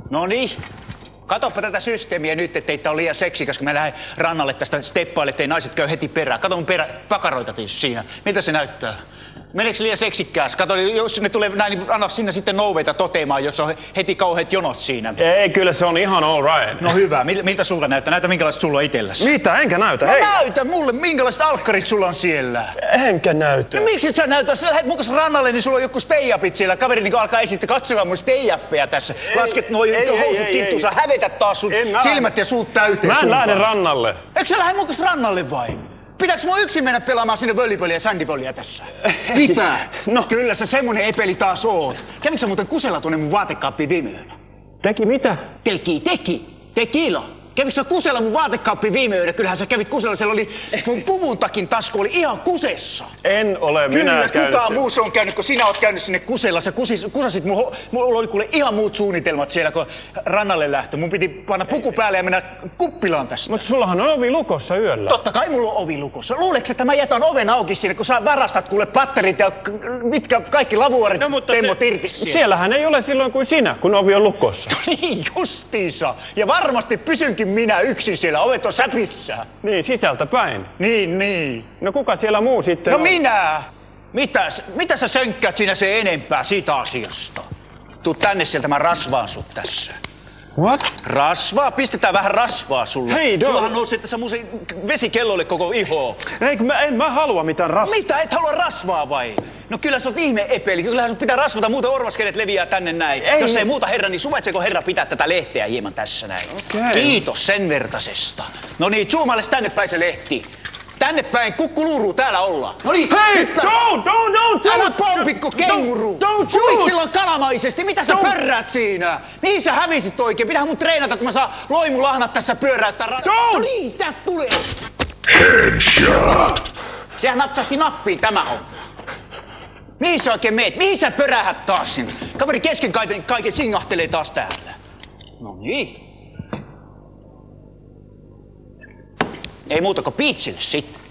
No niin. Katoppa tätä systeemiä nyt, ettei tää ole liian seksikäs, kun mä lähden rannalle tästä steppaille, ettei naiset käy heti perään. Kato mun pakaroita siinä. Miltä se näyttää? Meneekö se liian seksikkääs? Kato, jos ne tulee näin, niin anna sinne sitten nouveita toteamaan, jos on heti kauheat jonot siinä. Ei, kyllä se on ihan all right. No hyvä. Miltä sulla näyttää? Näytä minkälaiset sulla on itselläsi. Mitä? Enkä näytä. No hei. näytä mulle, minkälaiset alkkarit sulla on siellä. Enkä näytä. No miksi et sä näytä? Sä lähet mukas rannalle, niin sulla on joku stay-upit siellä. Kaveri niin alkaa esittää, katsomaan mun stay-uppeja tässä. Lasket noin housut kittuun, sä hävetät taas sun silmät ja suut täyteen. Mä en lähde rannalle. Eikö sä lähde mukas rannalle vai? Pitääks mun yksin mennä pelaamaan sinne völlipöliä ja sändipöliä tässä? Mitä? No kyllä sä semmonen epeli taas oot. Kävikö sä muuten kusella tuonne mun vaatekaappiin viime yönä? Teki mitä? Tekila. Kävikö sä kusella mun vaatekaappiin viime yönä? Kyllähän sä kävit kusella, siellä oli mun puvun takin tasku oli ihan kusessa. En ole minä käynyt. Kukaan muu se on käynyt, kun sinä oot käynyt sinne kusella. Sä kusasit mulla oli kuule ihan muut suunnitelmat siellä, kun rannalle lähtö. Mun piti panna puku päälle ja mennä kuppilaan tästä. Mutta sullahan on ovi lukossa yöllä. Totta kai mulla on ovi lukossa. Luuleeko, että mä jätän oven auki sinne, kun sä varastat kuule patterit ja mitkä kaikki lavuorit temmot irti siellä? Siellähän ei ole silloin kuin sinä, kun ovi on lukossa. Niin justiinsa. Ja varmasti pysynkin minä yksin siellä, ovet on säpissä. Niin, sisältä päin. Niin. No kuka siellä muu sitten No on? minä! Mitä sä sönkkäät siinä se enempää siitä asiasta? Tuu tänne sieltä, mä rasvaan sut tässä. What? Rasvaa? Pistetään vähän rasvaa sulle. Hei, Sullahan nousee tässä mun vesikellolle koko iho. En mä halua mitään rasvaa. Mitä? Et halua rasvaa vai? No kyllä sä oot ihme epeli. Kyllähän sun pitää rasvata, muuten orvaskelet leviää tänne näin. Jos ei muuta herra, niin suvaitseeko herra pitää tätä lehteä hieman tässä näin? Okay. Kiitos sen vertaisesta. No niin, zoomailles tänne päin se lehti. Tänne päin, kukkuluru, täällä ollaan. No niin, Hei! Don't! Älä pompikko kenguru! Sui silloin kalamaisesti, mitä sä pörräät siinä? Mihin sä hävisit oikein? Pitäähän mun treenata, että mä saan loimulahnat tässä pyöräyttää No niin, tästä tulee! Headshot! Sehän napsahti nappiin tämä homma. Mihin sä oikein meet? Mihin sä pörähät taas sinne? Kaveri kesken kaiken singahtelee taas täällä. No niin. Ei muuta kuin piitsille sitten.